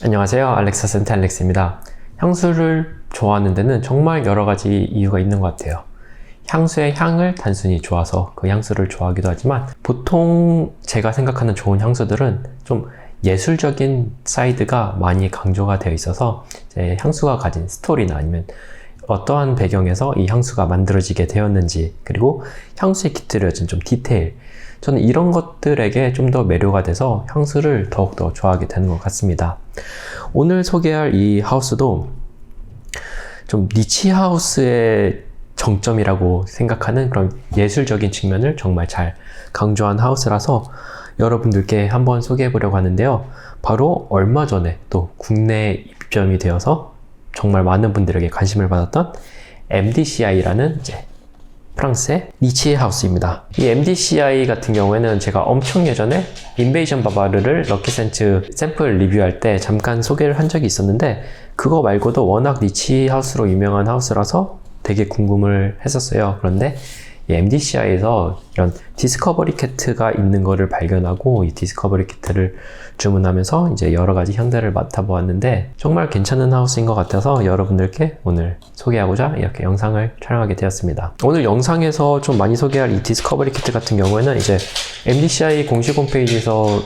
안녕하세요. 알렉사 센터 알렉스입니다. 향수를 좋아하는 데는 정말 여러 가지 이유가 있는 것 같아요. 향수의 향을 단순히 좋아서 그 향수를 좋아하기도 하지만 보통 제가 생각하는 좋은 향수들은 좀 예술적인 사이드가 많이 강조가 되어 있어서 향수가 가진 스토리나 아니면 어떠한 배경에서 이 향수가 만들어지게 되었는지, 그리고 향수에 깃들여진 좀 디테일, 저는 이런 것들에게 좀 더 매료가 돼서 향수를 더욱더 좋아하게 되는 것 같습니다. 오늘 소개할 이 하우스도 좀 니치 하우스의 정점이라고 생각하는 그런 예술적인 측면을 정말 잘 강조한 하우스라서 여러분들께 한번 소개해 보려고 하는데요. 바로 얼마 전에 또 국내에 입점이 되어서 정말 많은 분들에게 관심을 받았던 MDCI라는 프랑스의 니치 하우스입니다. 이 MDCI 같은 경우에는 제가 엄청 예전에 인베이션 바바르를 럭키센트 샘플 리뷰할 때 잠깐 소개를 한 적이 있었는데, 그거 말고도 워낙 니치 하우스로 유명한 하우스라서 되게 궁금을 했었어요. 그런데 이 MDCI에서 이런 디스커버리 키트가 있는 거를 발견하고 이 디스커버리 키트를 주문하면서 이제 여러 가지 향들을 맡아보았는데 정말 괜찮은 하우스인 것 같아서 여러분들께 오늘 소개하고자 이렇게 영상을 촬영하게 되었습니다. 오늘 영상에서 좀 많이 소개할 이 디스커버리 키트 같은 경우에는 이제 MDCI 공식 홈페이지에서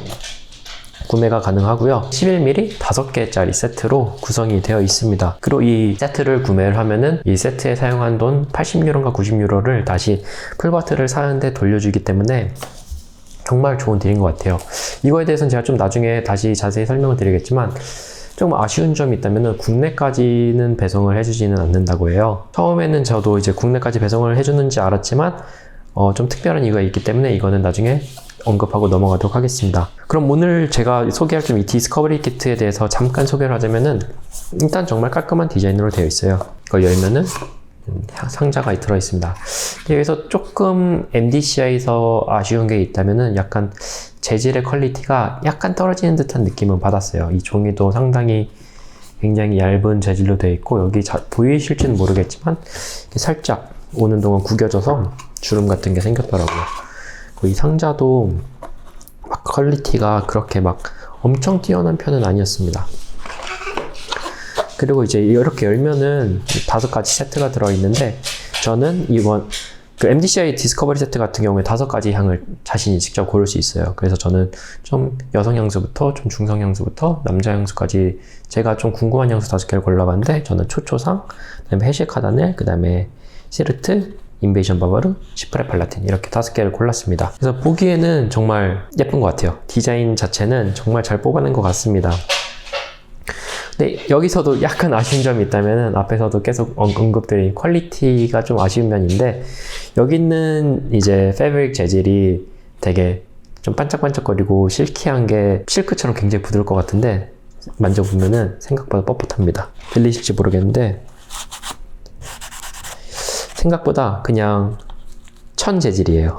구매가 가능하고요. 11mm 5개짜리 세트로 구성이 되어 있습니다. 그리고 이 세트를 구매를 하면은 이 세트에 사용한 돈 80유로인가 90유로를 다시 풀바트를 사는데 돌려주기 때문에 정말 좋은 딜인 것 같아요. 이거에 대해서는 제가 좀 나중에 다시 자세히 설명을 드리겠지만, 좀 아쉬운 점이 있다면은 국내까지는 배송을 해주지는 않는다고 해요. 처음에는 저도 이제 국내까지 배송을 해주는지 알았지만 좀 특별한 이유가 있기 때문에 이거는 나중에 언급하고 넘어가도록 하겠습니다. 그럼 오늘 제가 소개할 좀 이 디스커버리 키트에 대해서 잠깐 소개를 하자면은, 일단 정말 깔끔한 디자인으로 되어 있어요. 이걸 열면은 상자가 들어 있습니다. 여기서 조금 MDCI에서 아쉬운 게 있다면은 약간 재질의 퀄리티가 약간 떨어지는 듯한 느낌은 받았어요. 이 종이도 상당히 굉장히 얇은 재질로 되어 있고, 여기 보이실지는 모르겠지만 살짝 오는 동안 구겨져서 주름 같은 게 생겼더라고요. 이 상자도 막 퀄리티가 그렇게 막 엄청 뛰어난 편은 아니었습니다. 그리고 이제 이렇게 열면은 5가지 세트가 들어있는데, 저는 이번 MDCI 디스커버리 세트 같은 경우에 5가지 향을 자신이 직접 고를 수 있어요. 그래서 저는 좀 여성 향수부터 좀 중성 향수부터 남자 향수까지 제가 좀 궁금한 향수 5개를 골라봤는데, 저는 초초상, 그 다음에 해실 카다넬, 그 다음에 시르트, 인베이션 바바르, 시프레 팔라틴, 이렇게 5개를 골랐습니다. 그래서 보기에는 정말 예쁜 것 같아요. 디자인 자체는 정말 잘 뽑아낸 것 같습니다. 근데 여기서도 약간 아쉬운 점이 있다면, 앞에서도 계속 언급드린 퀄리티가 좀 아쉬운 면인데, 여기 있는 이제 패브릭 재질이 되게 좀 반짝반짝거리고 실키한 게 실크처럼 굉장히 부드러울 것 같은데, 만져보면은 생각보다 뻣뻣합니다. 들리실지 모르겠는데 생각보다 그냥 천 재질이에요.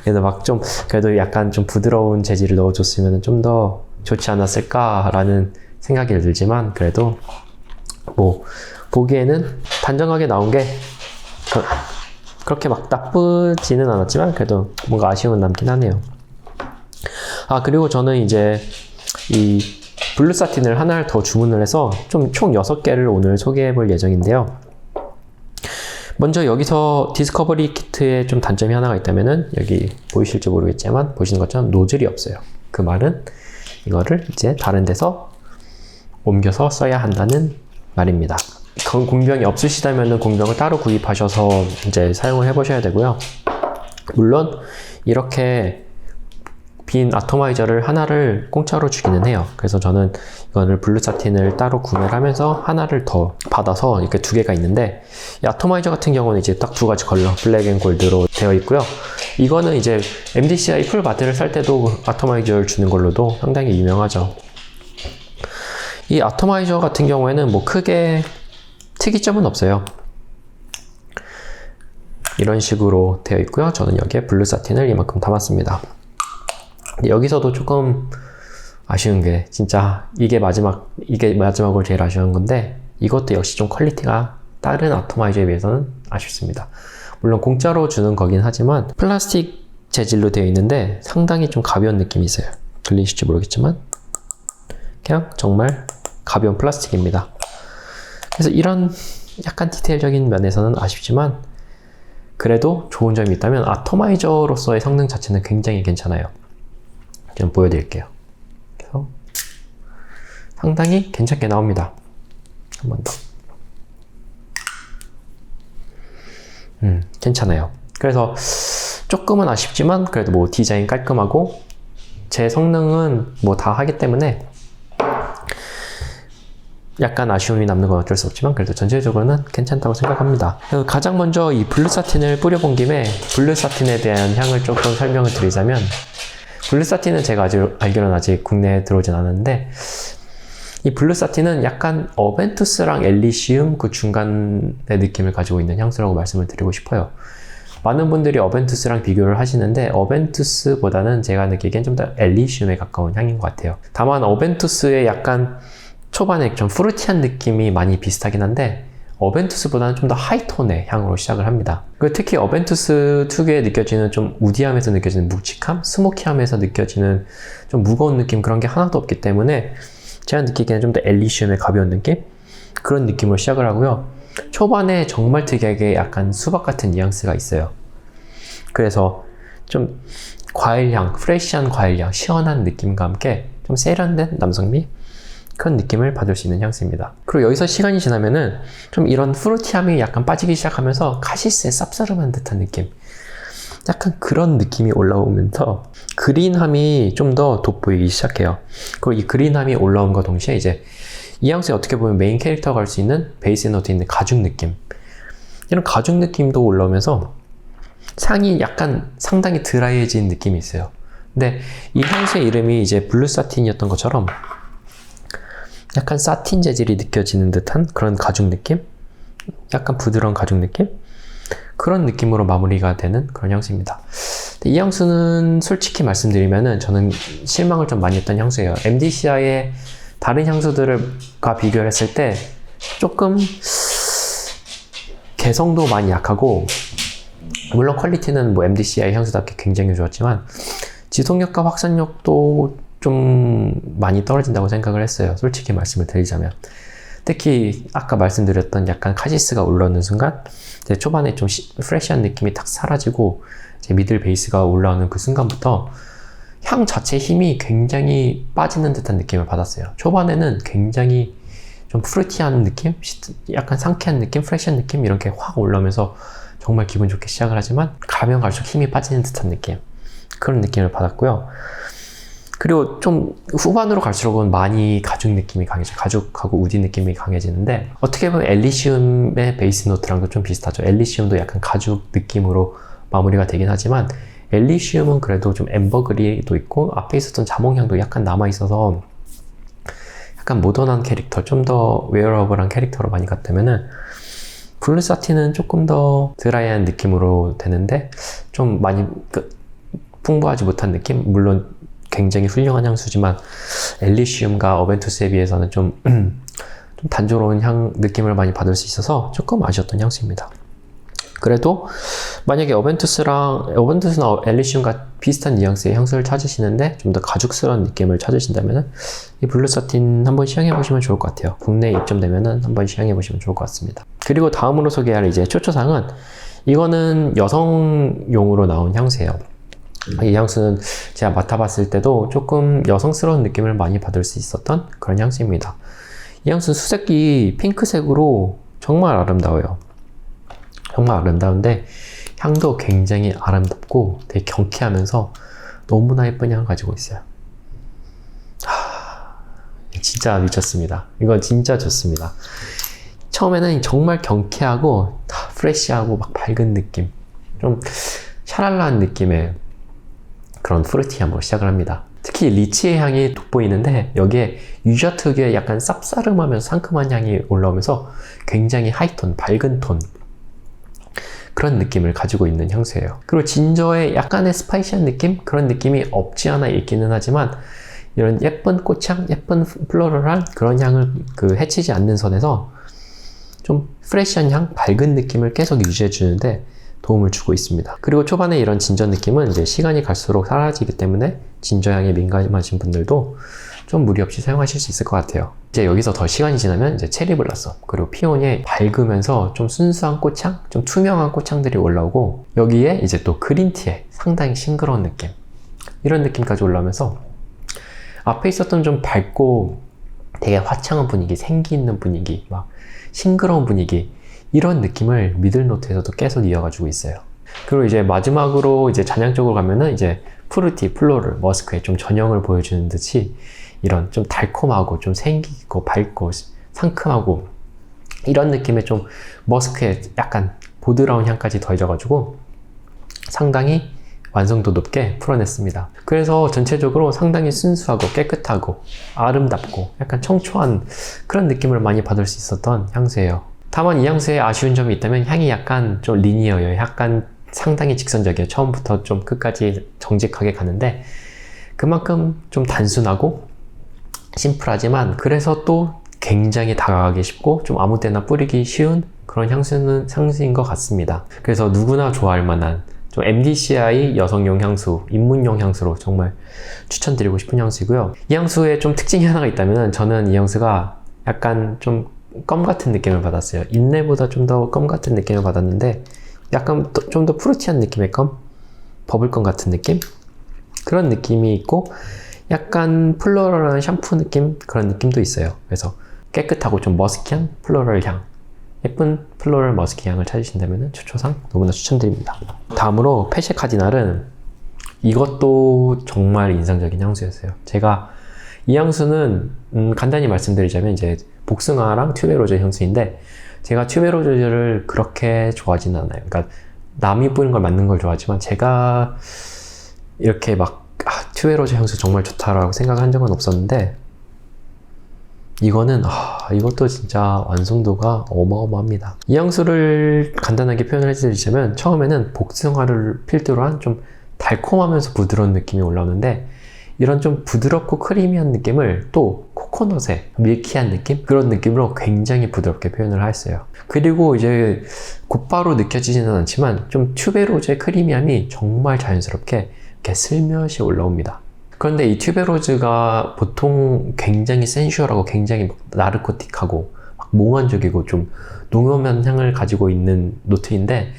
그래서 막 좀 그래도 약간 좀 부드러운 재질을 넣어줬으면 좀 더 좋지 않았을까라는 생각이 들지만, 그래도 뭐 보기에는 단정하게 나온 게 그렇게 막 나쁘지는 않았지만 그래도 뭔가 아쉬움은 남긴 하네요. 그리고 저는 이제 이 블루 사틴을 하나를 더 주문을 해서 총 6개를 오늘 소개해 볼 예정인데요. 먼저 여기서 디스커버리 키트에 좀 단점이 하나가 있다면은, 여기 보이실지 모르겠지만 보시는 것처럼 노즐이 없어요. 그 말은 이거를 이제 다른 데서 옮겨서 써야 한다는 말입니다. 공병이 없으시다면은 공병을 따로 구입하셔서 이제 사용을 해보셔야 되고요. 물론 이렇게 빈 아토마이저를 하나를 공짜로 주기는 해요. 그래서 저는 이거를 블루 사틴을 따로 구매를 하면서 하나를 더 받아서 이렇게 2개가 있는데, 이 아토마이저 같은 경우는 이제 딱 2가지 컬러, 블랙 앤 골드로 되어 있고요. 이거는 이제 MDCI 풀 바트를 살 때도 아토마이저를 주는 걸로도 상당히 유명하죠. 이 아토마이저 같은 경우에는 뭐 크게 특이점은 없어요. 이런 식으로 되어 있고요. 저는 여기에 블루 사틴을 이만큼 담았습니다. 여기서도 조금 아쉬운 게, 진짜 이게 마지막으로 제일 아쉬운 건데, 이것도 역시 좀 퀄리티가 다른 아토마이저에 비해서는 아쉽습니다. 물론 공짜로 주는 거긴 하지만 플라스틱 재질로 되어 있는데 상당히 좀 가벼운 느낌이 있어요. 들리실지 모르겠지만 그냥 정말 가벼운 플라스틱입니다. 그래서 이런 약간 디테일적인 면에서는 아쉽지만 그래도 좋은 점이 있다면 아토마이저로서의 성능 자체는 굉장히 괜찮아요. 좀 보여드릴게요. 그래서 상당히 괜찮게 나옵니다. 한 번 더. 괜찮아요. 그래서 조금은 아쉽지만 그래도 뭐 디자인 깔끔하고 제 성능은 뭐 다 하기 때문에 약간 아쉬움이 남는 건 어쩔 수 없지만 그래도 전체적으로는 괜찮다고 생각합니다. 가장 먼저 이 블루사틴을 뿌려본 김에 블루사틴에 대한 향을 조금 설명을 드리자면, 블루사틴은 제가 알기로는 아직 국내에 들어오진 않았는데, 이 블루사틴은 약간 어벤투스랑 엘리시움 그 중간의 느낌을 가지고 있는 향수라고 말씀을 드리고 싶어요. 많은 분들이 어벤투스랑 비교를 하시는데 어벤투스보다는 제가 느끼기엔 좀 더 엘리시움에 가까운 향인 것 같아요. 다만 어벤투스의 약간 초반에 좀 프루티한 느낌이 많이 비슷하긴 한데 어벤투스보다는 좀 더 하이톤의 향으로 시작을 합니다. 그리고 특히 어벤투스 특유에 느껴지는 좀 우디함에서 느껴지는 묵직함, 스모키함에서 느껴지는 좀 무거운 느낌, 그런 게 하나도 없기 때문에 제가 느끼기에는 좀 더 엘리시움의 가벼운 느낌? 그런 느낌으로 시작을 하고요. 초반에 정말 특이하게 약간 수박 같은 뉘앙스가 있어요. 그래서 좀 과일향, 프레시한 과일향, 시원한 느낌과 함께 좀 세련된 남성미? 그런 느낌을 받을 수 있는 향수입니다. 그리고 여기서 시간이 지나면은 좀 이런 프루티함이 약간 빠지기 시작하면서 카시스의 쌉싸름한 듯한 느낌, 약간 그런 느낌이 올라오면서 그린함이 좀 더 돋보이기 시작해요. 그리고 이 그린함이 올라온과 동시에 이제 이 향수에 어떻게 보면 메인 캐릭터가 할 수 있는 베이스에 넣어 있는 가죽 느낌, 이런 가죽 느낌도 올라오면서 향이 약간 상당히 드라이해진 느낌이 있어요. 근데 이 향수의 이름이 이제 블루사틴이었던 것처럼 약간 사틴 재질이 느껴지는 듯한 그런 가죽 느낌? 약간 부드러운 가죽 느낌? 그런 느낌으로 마무리가 되는 그런 향수입니다. 이 향수는 솔직히 말씀드리면은 저는 실망을 좀 많이 했던 향수예요. MDCI의 다른 향수들과 비교를 했을 때 조금 개성도 많이 약하고, 물론 퀄리티는 뭐 MDCI 향수답게 굉장히 좋았지만 지속력과 확산력도 좀 많이 떨어진다고 생각을 했어요. 솔직히 말씀을 드리자면. 특히 아까 말씀드렸던 약간 카시스가 올라오는 순간 이제 초반에 좀 프레시한 느낌이 탁 사라지고 이제 미들 베이스가 올라오는 그 순간부터 향 자체 힘이 굉장히 빠지는 듯한 느낌을 받았어요. 초반에는 굉장히 좀 프루티한 느낌? 약간 상쾌한 느낌? 프레시한 느낌? 이렇게 확 올라오면서 정말 기분 좋게 시작을 하지만 가면 갈수록 힘이 빠지는 듯한 느낌, 그런 느낌을 받았고요. 그리고 좀 후반으로 갈수록은 많이 가죽 느낌이 강해져요. 가죽하고 우디 느낌이 강해지는데 어떻게 보면 엘리시움의 베이스 노트랑도 좀 비슷하죠. 엘리시움도 약간 가죽 느낌으로 마무리가 되긴 하지만 엘리시움은 그래도 좀 엠버그리도 있고 앞에 있었던 자몽향도 약간 남아있어서 약간 모던한 캐릭터, 좀 더 웨어러블한 캐릭터로 많이 갔다면은 블루사틴은 조금 더 드라이한 느낌으로 되는데 좀 많이 풍부하지 못한 느낌? 물론 굉장히 훌륭한 향수지만 엘리시움과 어벤투스에 비해서는 좀 단조로운 향 느낌을 많이 받을 수 있어서 조금 아쉬웠던 향수입니다. 그래도 만약에 어벤투스나 엘리시움과 비슷한 뉘앙스의 향수를 찾으시는데 좀 더 가죽스러운 느낌을 찾으신다면 이 블루사틴 한번 시향해보시면 좋을 것 같아요. 국내에 입점되면 한번 시향해보시면 좋을 것 같습니다. 그리고 다음으로 소개할 이제 초초상은, 이거는 여성용으로 나온 향수예요. 이 향수는 제가 맡아봤을 때도 조금 여성스러운 느낌을 많이 받을 수 있었던 그런 향수입니다. 이 향수는 수색이 핑크색으로 정말 아름다워요. 정말 아름다운데 향도 굉장히 아름답고 되게 경쾌하면서 너무나 예쁜 향을 가지고 있어요. 진짜 미쳤습니다. 이거 진짜 좋습니다. 처음에는 정말 경쾌하고 프레시하고 막 밝은 느낌, 좀 샤랄라한 느낌의 그런 프루티함으로 시작을 합니다. 특히 리치의 향이 돋보이는데 여기에 유자 특유의 약간 쌉싸름하면서 상큼한 향이 올라오면서 굉장히 하이톤, 밝은 톤, 그런 느낌을 가지고 있는 향수예요. 그리고 진저의 약간의 스파이시한 느낌? 그런 느낌이 없지 않아 있기는 하지만 이런 예쁜 꽃향, 예쁜 플로럴한 그런 향을 해치지 않는 선에서 좀 프레시한 향, 밝은 느낌을 계속 유지해 주는데 도움을 주고 있습니다. 그리고 초반에 이런 진저 느낌은 이제 시간이 갈수록 사라지기 때문에 진저 향에 민감하신 분들도 좀 무리 없이 사용하실 수 있을 것 같아요. 이제 여기서 더 시간이 지나면 이제 체리 블라썸 그리고 피오니에 밝으면서 좀 순수한 꽃향, 좀 투명한 꽃향들이 올라오고 여기에 이제 또 그린티에 상당히 싱그러운 느낌, 이런 느낌까지 올라오면서 앞에 있었던 좀 밝고 되게 화창한 분위기, 생기 있는 분위기, 막 싱그러운 분위기, 이런 느낌을 미들노트에서도 계속 이어가지고 있어요. 그리고 이제 마지막으로 이제 잔향 쪽으로 가면은 이제 프루티, 플로럴, 머스크의 좀 전형을 보여주는 듯이 이런 좀 달콤하고 좀 생기 있고 밝고 상큼하고 이런 느낌의 좀 머스크의 약간 보드라운 향까지 더해져가지고 상당히 완성도 높게 풀어냈습니다. 그래서 전체적으로 상당히 순수하고 깨끗하고 아름답고 약간 청초한 그런 느낌을 많이 받을 수 있었던 향수예요. 다만 이 향수에 아쉬운 점이 있다면 향이 약간 좀 리니어예요. 약간 상당히 직선적이에요. 처음부터 좀 끝까지 정직하게 가는데 그만큼 좀 단순하고 심플하지만 그래서 또 굉장히 다가가기 쉽고 좀 아무 때나 뿌리기 쉬운 그런 향수인 것 같습니다. 그래서 누구나 좋아할 만한 좀 MDCI 여성용 향수, 입문용 향수로 정말 추천드리고 싶은 향수이고요. 이 향수에 좀 특징이 하나가 있다면 저는 이 향수가 약간 좀 껌 같은 느낌을 받았어요. 인내보다 좀 더 껌 같은 느낌을 받았는데 약간 좀 더 프루티한 느낌의 껌? 버블껌 같은 느낌? 그런 느낌이 있고 약간 플로럴한 샴푸 느낌? 그런 느낌도 있어요. 그래서 깨끗하고 좀 머스키한 플로럴 향, 예쁜 플로럴 머스키 향을 찾으신다면 초초상 너무나 추천드립니다. 다음으로 페쉐 카디날은 이것도 정말 인상적인 향수였어요. 제가 이 향수는 간단히 말씀드리자면 이제 복숭아랑 튜베로즈 향수인데 제가 튜베로즈를 그렇게 좋아하지는 않아요. 그러니까 남이 뿌린 걸 맡는 걸 좋아하지만 제가 이렇게 막 튜베로즈 향수 정말 좋다라고 생각한 적은 없었는데 이거는 이것도 진짜 완성도가 어마어마합니다. 이 향수를 간단하게 표현을 해드리자면 처음에는 복숭아를 필두로 한 좀 달콤하면서 부드러운 느낌이 올라오는데 이런 좀 부드럽고 크리미한 느낌을 또 코코넛의 밀키한 느낌? 그런 느낌으로 굉장히 부드럽게 표현을 했어요. 그리고 이제 곧바로 느껴지지는 않지만 좀 튜베로즈의 크리미함이 정말 자연스럽게 이렇게 슬며시 올라옵니다. 그런데 이 튜베로즈가 보통 굉장히 센슈얼하고 굉장히 나르코틱하고 막 몽환적이고 좀 농염한 향을 가지고 있는 노트인데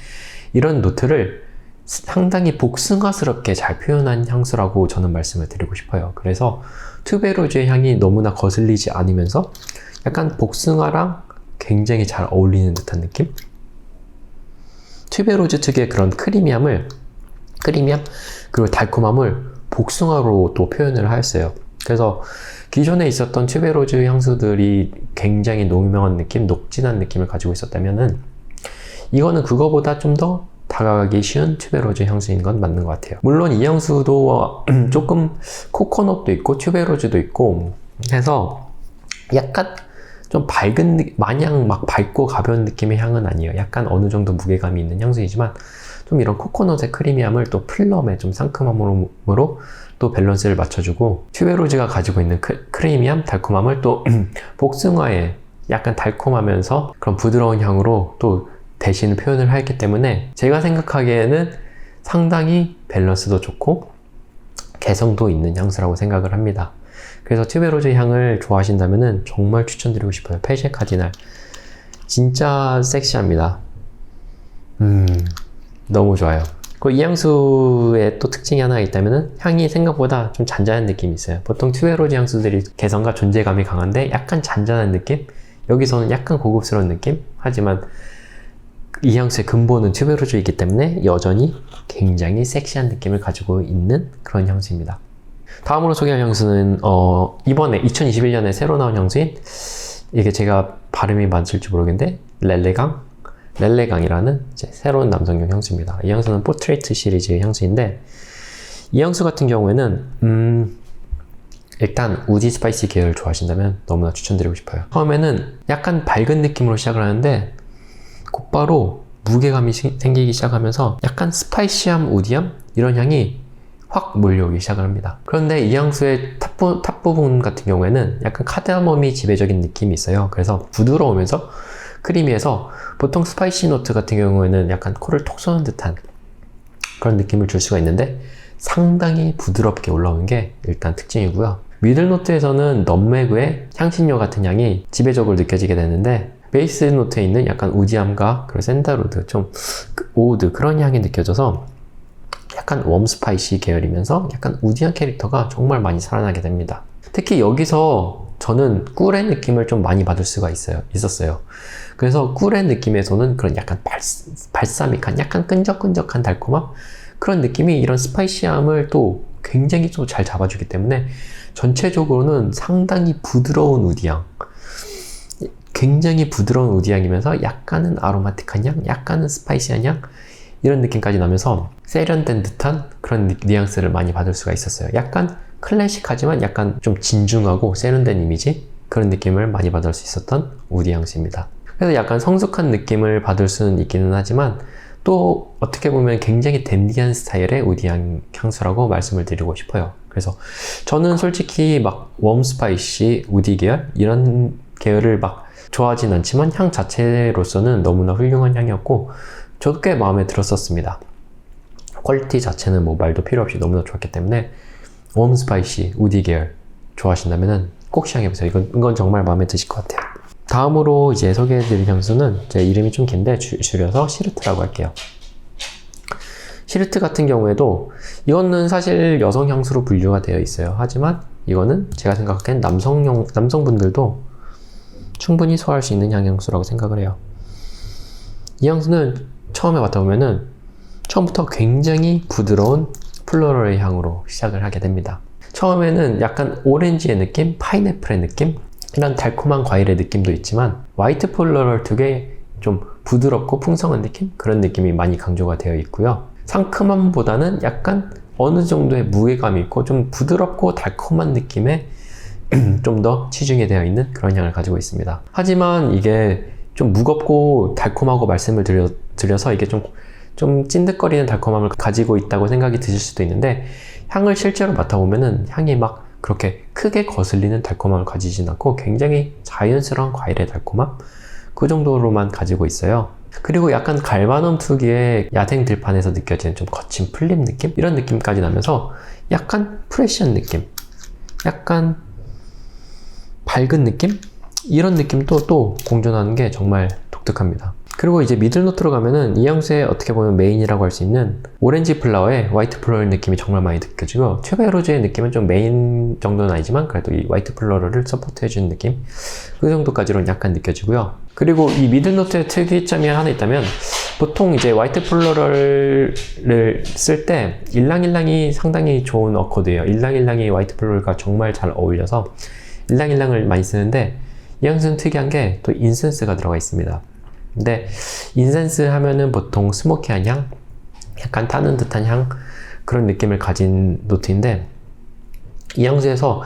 이런 노트를 상당히 복숭아스럽게 잘 표현한 향수라고 저는 말씀을 드리고 싶어요. 그래서 튜베로즈의 향이 너무나 거슬리지 않으면서 약간 복숭아랑 굉장히 잘 어울리는 듯한 느낌? 튜베로즈 특유의 그런 크리미함 그리고 달콤함을 복숭아로 또 표현을 하였어요. 그래서 기존에 있었던 튜베로즈 향수들이 굉장히 농명한 느낌, 녹진한 느낌을 가지고 있었다면은 이거는 그거보다 좀 더 다가가기 쉬운 튜베로즈 향수인 건 맞는 것 같아요. 물론 이 향수도 조금 코코넛도 있고 튜베로즈도 있고 해서 약간 좀 밝은, 마냥 막 밝고 가벼운 느낌의 향은 아니에요. 약간 어느 정도 무게감이 있는 향수이지만 좀 이런 코코넛의 크리미함을 또 플럼의 좀 상큼함으로 또 밸런스를 맞춰주고 튜베로즈가 가지고 있는 크리미함, 달콤함을 또 복숭아의 약간 달콤하면서 그런 부드러운 향으로 또 대신 표현을 했기 때문에 제가 생각하기에는 상당히 밸런스도 좋고 개성도 있는 향수라고 생각을 합니다. 그래서 튜베로즈 향을 좋아하신다면 정말 추천드리고 싶어요. 페쉐 카디날 진짜 섹시합니다. 너무 좋아요. 그리고 이 향수의 또 특징이 하나 있다면 향이 생각보다 좀 잔잔한 느낌이 있어요. 보통 튜베로즈 향수들이 개성과 존재감이 강한데 약간 잔잔한 느낌? 여기서는 약간 고급스러운 느낌? 하지만 이 향수의 근본은 튜베로즈이기 때문에 여전히 굉장히 섹시한 느낌을 가지고 있는 그런 향수입니다. 다음으로 소개할 향수는 이번에 2021년에 새로 나온 향수인 이게 제가 발음이 맞을지 모르겠는데 렐레강이라는 새로운 남성용 향수입니다. 이 향수는 포트레이트 시리즈의 향수인데 이 향수 같은 경우에는 일단 우디 스파이시 계열을 좋아하신다면 너무나 추천드리고 싶어요. 처음에는 약간 밝은 느낌으로 시작을 하는데 곧바로 무게감이 생기기 시작하면서 약간 스파이시함, 우디함 이런 향이 확 몰려오기 시작을 합니다. 그런데 이 향수의 탑 부분 같은 경우에는 약간 카다멈이 지배적인 느낌이 있어요. 그래서 부드러우면서 크리미해서 보통 스파이시 노트 같은 경우에는 약간 코를 톡 쏘는 듯한 그런 느낌을 줄 수가 있는데 상당히 부드럽게 올라오는 게 일단 특징이고요. 미들노트에서는 넛메그의 향신료 같은 향이 지배적으로 느껴지게 되는데 베이스 노트에 있는 약간 우디함과 그리고 샌달우드, 좀 오우드 그런 향이 느껴져서 약간 웜 스파이시 계열이면서 약간 우디한 캐릭터가 정말 많이 살아나게 됩니다. 특히 여기서 저는 꿀의 느낌을 좀 많이 받을 수가 있었어요. 그래서 꿀의 느낌에서는 그런 약간 발사믹한, 약간 끈적끈적한 달콤함? 그런 느낌이 이런 스파이시함을 또 굉장히 또 잘 잡아주기 때문에 전체적으로는 상당히 부드러운 우디향, 굉장히 부드러운 우디향이면서 약간은 아로마틱한 향, 약간은 스파이시한 향, 이런 느낌까지 나면서 세련된 듯한 그런 뉘앙스를 많이 받을 수가 있었어요. 약간 클래식하지만 약간 좀 진중하고 세련된 이미지, 그런 느낌을 많이 받을 수 있었던 우디 향수입니다. 그래서 약간 성숙한 느낌을 받을 수는 있기는 하지만 또 어떻게 보면 굉장히 댄디한 스타일의 우디 향수라고 말씀을 드리고 싶어요. 그래서 저는 솔직히 막 웜 스파이시, 우디 계열 이런 계열을 막 좋아하진 않지만 향 자체로서는 너무나 훌륭한 향이었고 저도 꽤 마음에 들었었습니다. 퀄리티 자체는 뭐 말도 필요 없이 너무나 좋았기 때문에 웜 스파이시, 우디 계열 좋아하신다면 꼭 시향해보세요. 이건 정말 마음에 드실 것 같아요. 다음으로 이제 소개해드릴 향수는 제 이름이 좀 긴데 줄여서 시르트라고 할게요. 시르트 같은 경우에도 이거는 사실 여성 향수로 분류가 되어 있어요. 하지만 이거는 제가 생각하기엔 남성분들도 충분히 소화할 수 있는 향수라고 생각을 해요. 이 향수는 처음에 맡아보면은 처음부터 굉장히 부드러운 플로럴의 향으로 시작을 하게 됩니다. 처음에는 약간 오렌지의 느낌, 파인애플의 느낌, 이런 달콤한 과일의 느낌도 있지만 화이트 플로럴 특유의 좀 부드럽고 풍성한 느낌? 그런 느낌이 많이 강조가 되어 있고요. 상큼함보다는 약간 어느 정도의 무게감이 있고 좀 부드럽고 달콤한 느낌의 좀 더 치중이 되어 있는 그런 향을 가지고 있습니다. 하지만 이게 좀 무겁고 달콤하고 말씀을 드려서 이게 좀 찐득거리는 달콤함을 가지고 있다고 생각이 드실 수도 있는데 향을 실제로 맡아보면은 향이 막 그렇게 크게 거슬리는 달콤함을 가지진 않고 굉장히 자연스러운 과일의 달콤함? 그 정도로만 가지고 있어요. 그리고 약간 갈바넘 특유의 야생 들판에서 느껴지는 좀 거친 풀립 느낌? 이런 느낌까지 나면서 약간 프레시한 느낌? 약간 밝은 느낌? 이런 느낌도 또 공존하는 게 정말 독특합니다. 그리고 이제 미들노트로 가면은 이 향수의 어떻게 보면 메인이라고 할 수 있는 오렌지 플라워의 화이트 플로럴 느낌이 정말 많이 느껴지고 튜베로즈의 느낌은 좀 메인 정도는 아니지만 그래도 이 화이트 플로럴을 서포트해주는 느낌 그 정도까지로는 약간 느껴지고요. 그리고 이 미들노트의 특이점이 하나 있다면 보통 이제 화이트 플로럴을 쓸 때 일랑일랑이 상당히 좋은 어코드예요. 일랑일랑이 화이트 플로럴과 정말 잘 어울려서 일랑일랑을 많이 쓰는데 이 향수는 특이한 게 또 인센스가 들어가 있습니다. 근데 인센스 하면은 보통 스모키한 향, 약간 타는 듯한 향 그런 느낌을 가진 노트인데 이 향수에서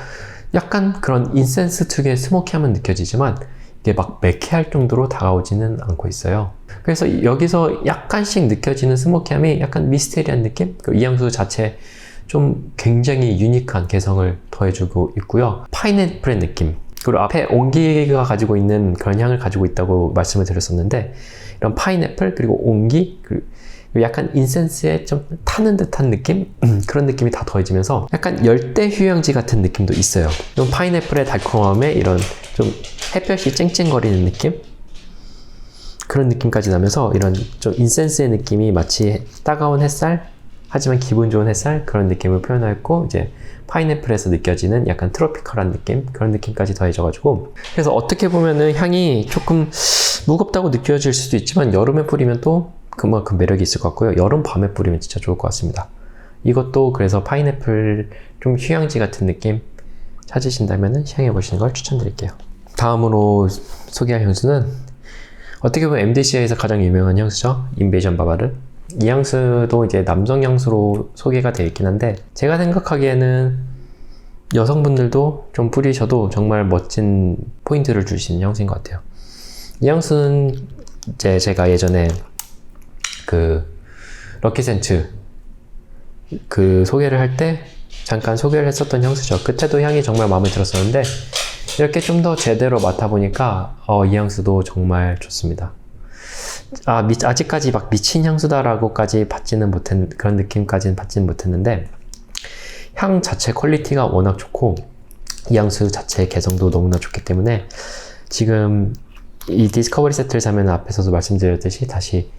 약간 그런 인센스 특유의 스모키함은 느껴지지만 이게 막 매캐할 정도로 다가오지는 않고 있어요. 그래서 여기서 약간씩 느껴지는 스모키함이 약간 미스테리한 느낌? 이 향수 자체 좀 굉장히 유니크한 개성을 더해주고 있고요. 파인애플의 느낌, 그리고 앞에 옹기가 가지고 있는 그런 향을 가지고 있다고 말씀을 드렸었는데 이런 파인애플 그리고 옹기 그리고 약간 인센스에 좀 타는 듯한 느낌? 그런 느낌이 다 더해지면서 약간 열대 휴양지 같은 느낌도 있어요. 이런 파인애플의 달콤함에 이런 좀 햇볕이 쨍쨍거리는 느낌? 그런 느낌까지 나면서 이런 좀 인센스의 느낌이 마치 따가운 햇살? 하지만 기분 좋은 햇살? 그런 느낌을 표현했고 이제 파인애플에서 느껴지는 약간 트로피컬한 느낌? 그런 느낌까지 더해져가지고 그래서 어떻게 보면은 향이 조금 무겁다고 느껴질 수도 있지만 여름에 뿌리면 또 그만큼 매력이 있을 것 같고요. 여름 밤에 뿌리면 진짜 좋을 것 같습니다. 이것도 그래서 파인애플 좀 휴양지 같은 느낌 찾으신다면 시향해 보시는 걸 추천드릴게요. 다음으로 소개할 향수는 어떻게 보면 MDCA에서 가장 유명한 향수죠. 인베이전 바바르. 이 향수도 이제 남성 향수로 소개가 되어 있긴 한데 제가 생각하기에는 여성분들도 좀 뿌리셔도 정말 멋진 포인트를 주시는 향수인 것 같아요. 이 향수는 이제 제가 예전에 그 럭키센트 그 소개를 할 때 잠깐 소개를 했었던 향수죠. 그때도 향이 정말 마음에 들었었는데 이렇게 좀 더 제대로 맡아보니까 이 향수도 정말 좋습니다. 아직까지 막 미친 향수다라고까지 그런 느낌까지는 받지는 못했는데 향 자체 퀄리티가 워낙 좋고 이 향수 자체의 개성도 너무나 좋기 때문에 지금 이 디스커버리 세트를 사면 앞에서도 말씀드렸듯이 다시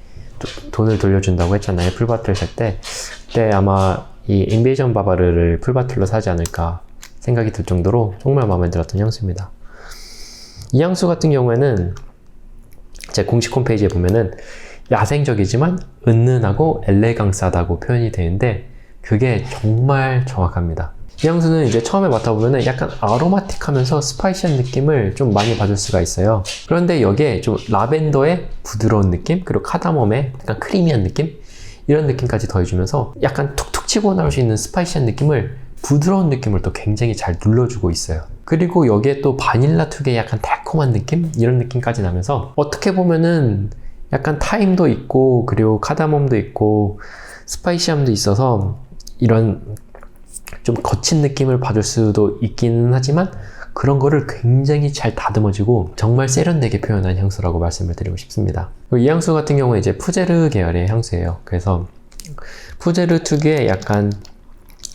돈을 돌려준다고 했잖아요. 풀바틀 살 때. 그때 아마 이 인베이전 바바르를 풀바틀로 사지 않을까 생각이 들 정도로 정말 마음에 들었던 향수입니다. 이 향수 같은 경우에는 제 공식 홈페이지에 보면은 야생적이지만 은은하고 엘레강스하다고 표현이 되는데 그게 정말 정확합니다. 이 향수는 이제 처음에 맡아보면 약간 아로마틱하면서 스파이시한 느낌을 좀 많이 받을 수가 있어요. 그런데 여기에 좀 라벤더의 부드러운 느낌, 그리고 카다멈의 약간 크리미한 느낌, 이런 느낌까지 더해주면서 약간 툭툭 치고 나올 수 있는 스파이시한 느낌을, 부드러운 느낌을 또 굉장히 잘 눌러주고 있어요. 그리고 여기에 또 바닐라 특유의 약간 달콤한 느낌, 이런 느낌까지 나면서 어떻게 보면은 약간 타임도 있고 그리고 카다멈도 있고 스파이시함도 있어서 이런 좀 거친 느낌을 받을 수도 있기는 하지만 그런 거를 굉장히 잘 다듬어지고 정말 세련되게 표현한 향수라고 말씀을 드리고 싶습니다. 이 향수 같은 경우는 이제 푸제르 계열의 향수예요. 그래서 푸제르 특유의 약간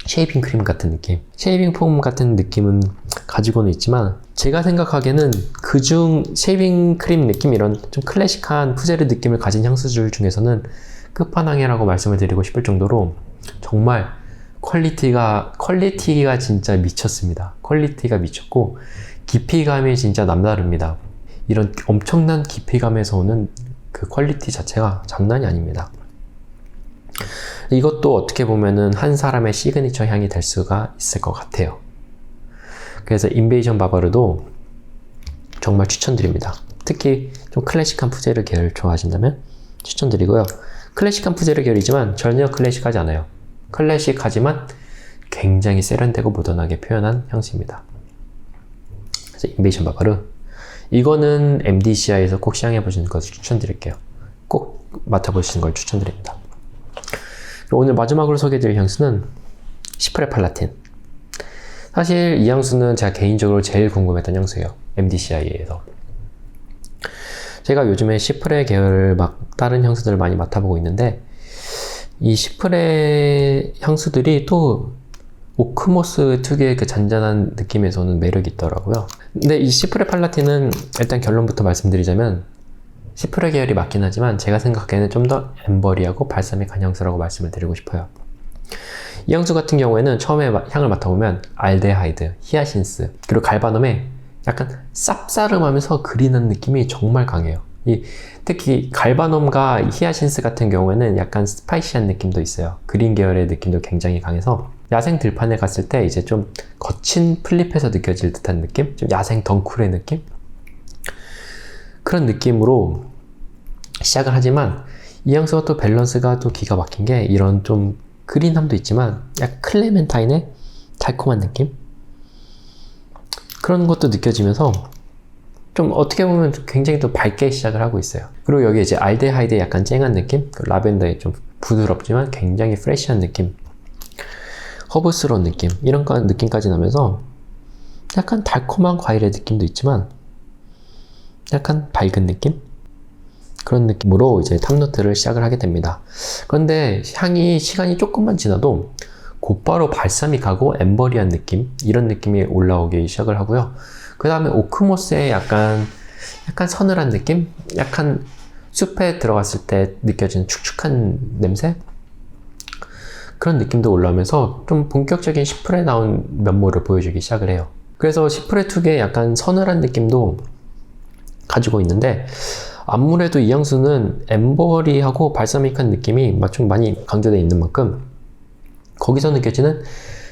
쉐이빙 크림 같은 느낌, 쉐이빙 폼 같은 느낌은 가지고는 있지만 제가 생각하기에는 그중 쉐이빙 크림 느낌, 이런 좀 클래식한 푸제르 느낌을 가진 향수들 중에서는 끝판왕이라고 말씀을 드리고 싶을 정도로 정말 퀄리티가 진짜 미쳤습니다. 퀄리티가 미쳤고 깊이감이 진짜 남다릅니다. 이런 엄청난 깊이감에서 오는 그 퀄리티 자체가 장난이 아닙니다. 이것도 어떻게 보면은 한 사람의 시그니처 향이 될 수가 있을 것 같아요. 그래서 인베이션 바바르도 정말 추천드립니다. 특히 좀 클래식한 푸제르 계열 좋아하신다면 추천드리고요. 클래식한 푸제르 계열이지만 전혀 클래식하지 않아요. 클래식하지만 굉장히 세련되고 모던하게 표현한 향수입니다. 그래서 인베이션 바바르, 이거는 MDCI에서 꼭 시향해 보시는 것을 추천드릴게요. 꼭 맡아보시는 걸 추천드립니다. 오늘 마지막으로 소개해드릴 향수는 시프레 팔라틴. 사실 이 향수는 제가 개인적으로 제일 궁금했던 향수예요. MDCI에서. 제가 요즘에 시프레 계열 다른 향수들을 많이 맡아보고 있는데 이 시프레 향수들이 또 오크모스 특유의 그 잔잔한 느낌에서는 매력이 있더라고요. 근데 이 시프레 팔라틴은 일단 결론부터 말씀드리자면 시프레 계열이 맞긴 하지만 제가 생각하기에는 좀 더 엠버리하고 발사믹한 향수라고 말씀을 드리고 싶어요. 이 향수 같은 경우에는 처음에 향을 맡아보면 알데하이드, 히아신스, 그리고 갈바넘의 약간 쌉싸름하면서 그린한 느낌이 정말 강해요. 특히 갈바넘과 히아신스 같은 경우에는 약간 스파이시한 느낌도 있어요. 그린 계열의 느낌도 굉장히 강해서 야생 들판에 갔을 때 이제 좀 거친 플립해서 느껴질 듯한 느낌? 좀 야생 덩쿨의 느낌? 그런 느낌으로 시작을 하지만 이 향수가 또 밸런스가 또 기가 막힌 게 이런 좀 그린함도 있지만 약간 클레멘타인의 달콤한 느낌? 그런 것도 느껴지면서 좀 어떻게 보면 굉장히 또 밝게 시작을 하고 있어요. 그리고 여기 이제 알데하이드의 약간 쨍한 느낌, 라벤더의 좀 부드럽지만 굉장히 프레시한 느낌, 허브스러운 느낌, 이런 느낌까지 나면서 약간 달콤한 과일의 느낌도 있지만 약간 밝은 느낌? 그런 느낌으로 이제 탑노트를 시작을 하게 됩니다. 그런데 향이 시간이 조금만 지나도 곧바로 발사믹하고 엠버리한 느낌, 이런 느낌이 올라오기 시작을 하고요. 그 다음에 오크모스의 약간 서늘한 느낌? 약간 숲에 들어갔을 때 느껴지는 축축한 냄새? 그런 느낌도 올라오면서 좀 본격적인 시프레 나온 면모를 보여주기 시작을 해요. 그래서 시프레 특유의 약간 서늘한 느낌도 가지고 있는데 아무래도 이 향수는 엠버리하고 발사믹한 느낌이 좀 많이 강조되어 있는 만큼 거기서 느껴지는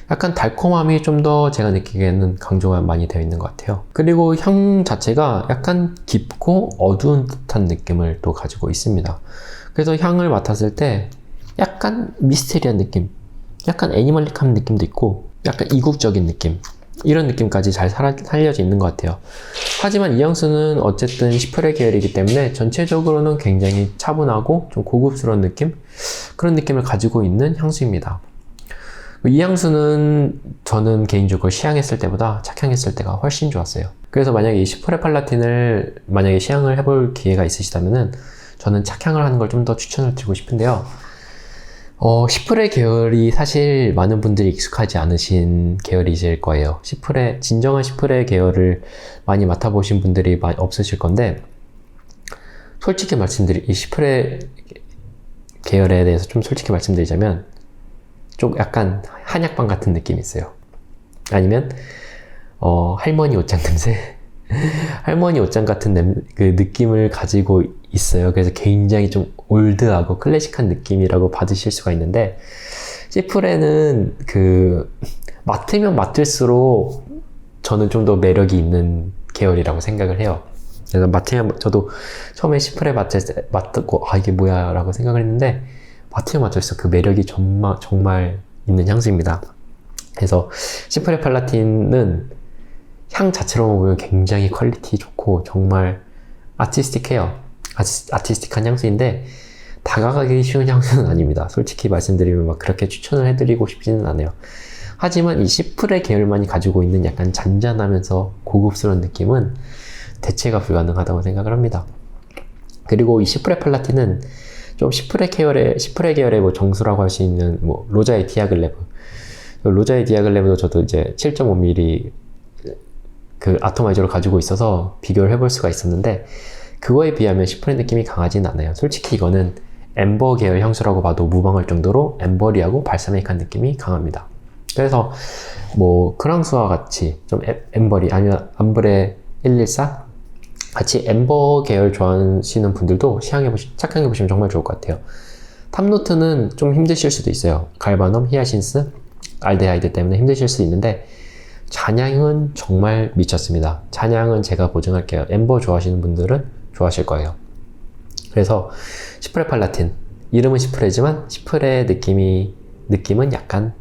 약간 달콤함이 좀 더 제가 느끼기에는 강조가 많이 되어 있는 것 같아요. 그리고 향 자체가 약간 깊고 어두운 듯한 느낌을 또 가지고 있습니다. 그래서 향을 맡았을 때 약간 미스테리한 느낌, 약간 애니멀릭한 느낌도 있고 약간 이국적인 느낌, 이런 느낌까지 잘 살려져 있는 것 같아요. 하지만 이 향수는 어쨌든 시프레 계열이기 때문에 전체적으로는 굉장히 차분하고 좀 고급스러운 느낌? 그런 느낌을 가지고 있는 향수입니다. 이 향수는 저는 개인적으로 시향했을 때보다 착향했을 때가 훨씬 좋았어요. 그래서 만약에 이 시프레 팔라틴을 만약에 시향을 해볼 기회가 있으시다면은 저는 착향을 하는 걸 좀 더 추천을 드리고 싶은데요. 시프레 계열이 사실 많은 분들이 익숙하지 않으신 계열이실 거예요. 진정한 시프레 계열을 많이 맡아보신 분들이 많이 없으실 건데, 솔직히 이 시프레 계열에 대해서 좀 솔직히 말씀드리자면, 좀 약간 한약방 같은 느낌이 있어요. 아니면, 할머니 옷장 냄새? 할머니 옷장 같은 그 느낌을 가지고 있어요. 그래서 굉장히 좀 올드하고 클래식한 느낌이라고 받으실 수가 있는데, 시프레는 맡으면 맡을수록 저는 좀 더 매력이 있는 계열이라고 생각을 해요. 그래서 저도 처음에 시프레 맡고, 이게 뭐야 라고 생각을 했는데, 맡으면 맡을수록 그 매력이 정말 있는 향수입니다. 그래서 시프레 팔라틴은 향 자체로 보면 굉장히 퀄리티 좋고 정말 아티스틱해요. 아티스틱한 향수인데 다가가기 쉬운 향수는 아닙니다. 솔직히 말씀드리면 막 그렇게 추천을 해드리고 싶지는 않아요. 하지만 이 시프레 계열만이 가지고 있는 약간 잔잔하면서 고급스러운 느낌은 대체가 불가능하다고 생각을 합니다. 그리고 이 시프레 팔라틴은 좀 시프레 계열의 뭐 정수라고 할 수 있는 뭐 로자의 디아글레브. 로자의 디아글레브도 저도 이제 7.5mm 그 아토마이저를 가지고 있어서 비교를 해볼 수가 있었는데, 그거에 비하면 시프레 느낌이 강하진 않아요. 솔직히 이거는 엠버 계열 향수라고 봐도 무방할 정도로 엠버리하고 발사믹한 느낌이 강합니다. 그래서 뭐 크랑스와 같이 좀 엠버리 아니면 암브레 114 같이 엠버 계열 좋아하시는 분들도 착용해보시면 정말 좋을 것 같아요. 탑노트는 좀 힘드실 수도 있어요. 갈바넘, 히아신스, 알데하이드 때문에 힘드실 수 있는데, 잔향은 정말 미쳤습니다. 잔향은 제가 보증할게요. 엠버 좋아하시는 분들은 좋아하실 거예요. 그래서 시프레 팔라틴, 이름은 시프레지만 시프레 느낌은 약간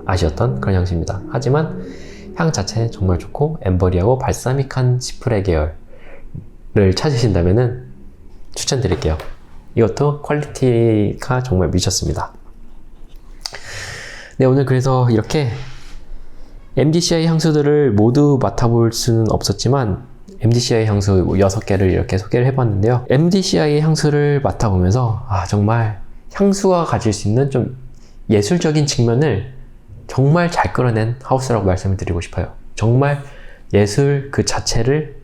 아쉬웠던 그런 향수입니다. 하지만 향 자체 정말 좋고 엠버리하고 발사믹한 시프레 계열을 찾으신다면은 추천드릴게요. 이것도 퀄리티가 정말 미쳤습니다. 네, 오늘 그래서 이렇게 MDCI 향수들을 모두 맡아볼 수는 없었지만 MDCI 향수 6개를 이렇게 소개를 해봤는데요. MDCI 향수를 맡아보면서 정말 향수가 가질 수 있는 좀 예술적인 측면을 정말 잘 끌어낸 하우스라고 말씀을 드리고 싶어요. 정말 예술 그 자체를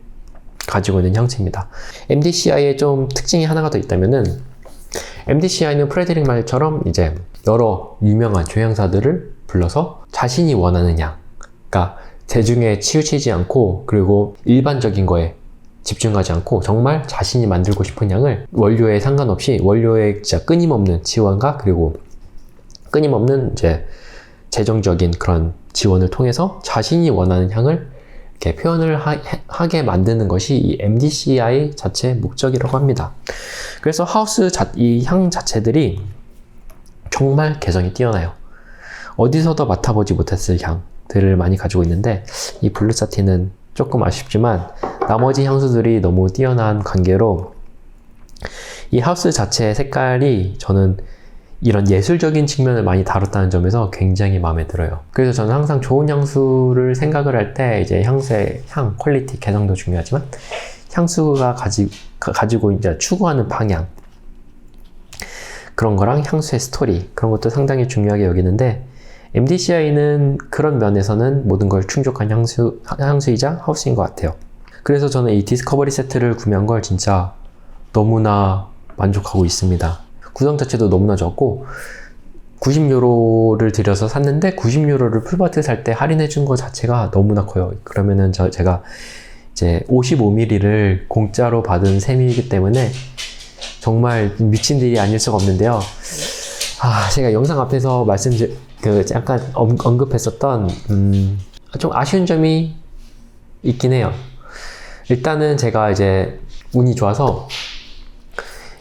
가지고 있는 향수입니다. MDCI의 좀 특징이 하나가 더 있다면은, MDCI는 프레드릭 말처럼 이제 여러 유명한 조향사들을 불러서 자신이 원하는 향, 그러니까 대중에 치우치지 않고 그리고 일반적인 거에 집중하지 않고 정말 자신이 만들고 싶은 향을 원료에 상관없이 원료의 진짜 끊임없는 지원과 그리고 끊임없는 이제 재정적인 그런 지원을 통해서 자신이 원하는 향을 이렇게 표현을 하게 만드는 것이 이 MDCI 자체의 목적이라고 합니다. 그래서 이 향 자체들이 정말 개성이 뛰어나요. 어디서도 맡아보지 못했을 향들을 많이 가지고 있는데, 이 블루사틴은 조금 아쉽지만 나머지 향수들이 너무 뛰어난 관계로 이 하우스 자체의 색깔이 저는 이런 예술적인 측면을 많이 다뤘다는 점에서 굉장히 마음에 들어요. 그래서 저는 항상 좋은 향수를 생각을 할 때 이제 향수의 향, 퀄리티, 개성도 중요하지만 향수가 가지고 이제 추구하는 방향, 그런 거랑 향수의 스토리, 그런 것도 상당히 중요하게 여기는데, MDCI는 그런 면에서는 모든 걸 충족한 향수이자 하우스인 것 같아요. 그래서 저는 이 디스커버리 세트를 구매한 걸 진짜 너무나 만족하고 있습니다. 구성 자체도 너무나 좋았고, 90유로를 들여서 샀는데 90유로를 풀바트 살 때 할인해 준 거 자체가 너무나 커요. 그러면은 제가 이제 55ml를 공짜로 받은 셈이기 때문에 정말 미친 딜이 아닐 수가 없는데요. 제가 영상 앞에서 잠깐 언급했었던 좀 아쉬운 점이 있긴 해요. 일단은 제가 이제 운이 좋아서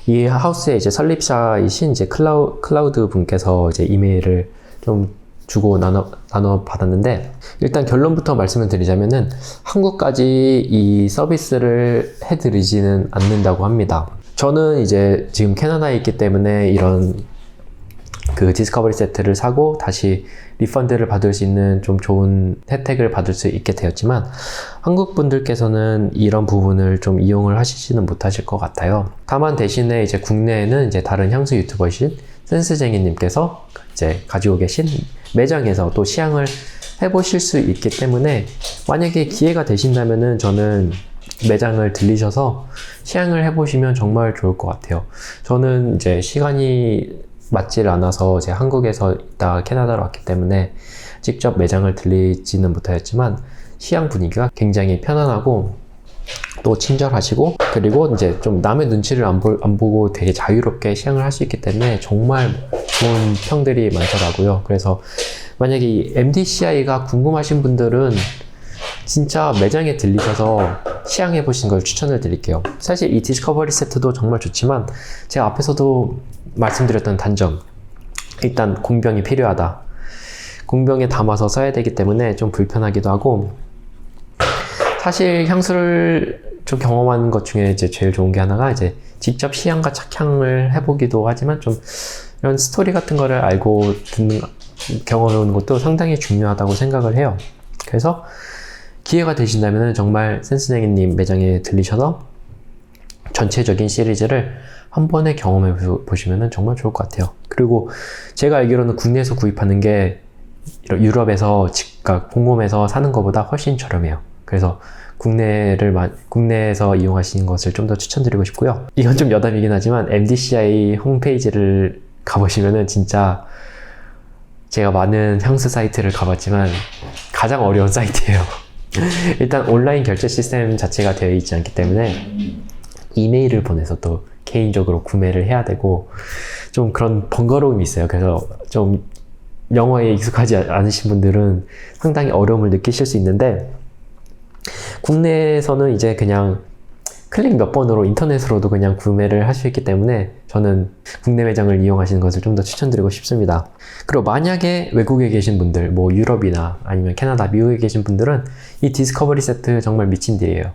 이 하우스의 이제 설립자이신 이제 클라우드 분께서 이제 이메일을 좀 주고 나눠 받았는데, 일단 결론부터 말씀을 드리자면은 한국까지 이 서비스를 해드리지는 않는다고 합니다. 저는 이제 지금 캐나다에 있기 때문에 이런 그 디스커버리 세트를 사고 다시 리펀드를 받을 수 있는 좀 좋은 혜택을 받을 수 있게 되었지만, 한국 분들께서는 이런 부분을 좀 이용을 하시지는 못하실 것 같아요. 다만 대신에 이제 국내에는 이제 다른 향수 유튜버이신 센스쟁이님께서 이제 가지고 계신 매장에서 또 시향을 해보실 수 있기 때문에 만약에 기회가 되신다면은 저는 매장을 들리셔서 시향을 해보시면 정말 좋을 것 같아요. 저는 이제 시간이 맞질 않아서 제가 한국에서 있다가 캐나다로 왔기 때문에 직접 매장을 들리지는 못하였지만 시향 분위기가 굉장히 편안하고 또 친절하시고, 그리고 이제 좀 남의 눈치를 안 보고 되게 자유롭게 시향을 할 수 있기 때문에 정말 좋은 평들이 많더라고요. 그래서 만약에 이 MDCI가 궁금하신 분들은 진짜 매장에 들리셔서 시향해 보시는 걸 추천을 드릴게요. 사실 이 디스커버리 세트도 정말 좋지만 제가 앞에서도 말씀드렸던 단점, 일단 공병이 필요하다. 공병에 담아서 써야 되기 때문에 좀 불편하기도 하고, 사실 향수를 좀 경험하는 것 중에 이제 제일 좋은 게 하나가 이제 직접 시향과 착향을 해보기도 하지만 좀 이런 스토리 같은 거를 알고 경험해보는 것도 상당히 중요하다고 생각을 해요. 그래서 기회가 되신다면 정말 센스쟁이님 매장에 들리셔서 전체적인 시리즈를 한 번에 경험해 보시면 정말 좋을 것 같아요. 그리고 제가 알기로는 국내에서 구입하는 게 유럽에서 그러니까 공홈에서 사는 것보다 훨씬 저렴해요. 그래서 국내에서 이용하시는 것을 좀 더 추천드리고 싶고요. 이건 좀 여담이긴 하지만 MDCI 홈페이지를 가보시면은 진짜 제가 많은 향수 사이트를 가봤지만 가장 어려운 사이트예요. 일단 온라인 결제 시스템 자체가 되어 있지 않기 때문에 이메일을 보내서 또 개인적으로 구매를 해야 되고 좀 그런 번거로움이 있어요. 그래서 좀 영어에 익숙하지 않으신 분들은 상당히 어려움을 느끼실 수 있는데, 국내에서는 이제 그냥 클릭 몇 번으로 인터넷으로도 그냥 구매를 할 수 있기 때문에 저는 국내 매장을 이용하시는 것을 좀 더 추천드리고 싶습니다. 그리고 만약에 외국에 계신 분들, 뭐 유럽이나 아니면 캐나다, 미국에 계신 분들은 이 디스커버리 세트 정말 미친 딜이에요.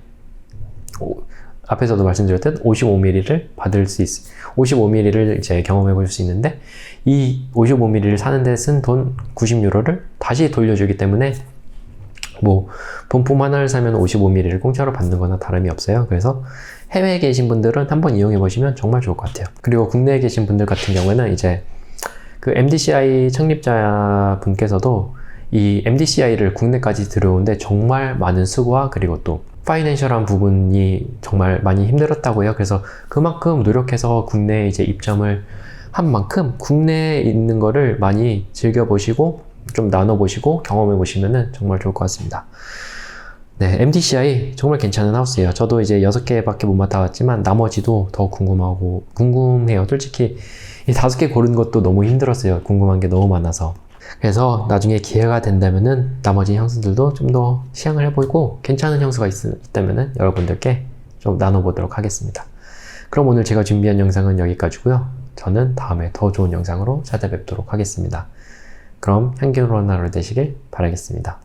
앞에서도 말씀드렸듯 55ml를 받을 수 있어요. 55ml를 이제 경험해 볼 수 있는데, 이 55ml를 사는데 쓴 돈 90유로를 다시 돌려주기 때문에 뭐 본품 하나를 사면 55ml를 공짜로 받는 거나 다름이 없어요. 그래서 해외에 계신 분들은 한번 이용해 보시면 정말 좋을 것 같아요. 그리고 국내에 계신 분들 같은 경우에는 이제 그 MDCI 창립자 분께서도 이 MDCI를 국내까지 들어오는데 정말 많은 수고와 그리고 또 파이낸셜한 부분이 정말 많이 힘들었다고 해요. 그래서 그만큼 노력해서 국내에 이제 입점을 한 만큼 국내에 있는 거를 많이 즐겨보시고 좀 나눠보시고 경험해보시면 정말 좋을 것 같습니다. 네, MDCI 정말 괜찮은 하우스예요. 저도 이제 6개밖에 못 맡아봤지만 나머지도 더 궁금해요. 솔직히 이 5개 고르는 것도 너무 힘들었어요. 궁금한 게 너무 많아서. 그래서 나중에 기회가 된다면은 나머지 향수들도 좀 더 시향을 해보고 괜찮은 향수가 있다면은 여러분들께 좀 나눠보도록 하겠습니다. 그럼 오늘 제가 준비한 영상은 여기까지고요. 저는 다음에 더 좋은 영상으로 찾아뵙도록 하겠습니다. 그럼 향기로운 하루 되시길 바라겠습니다.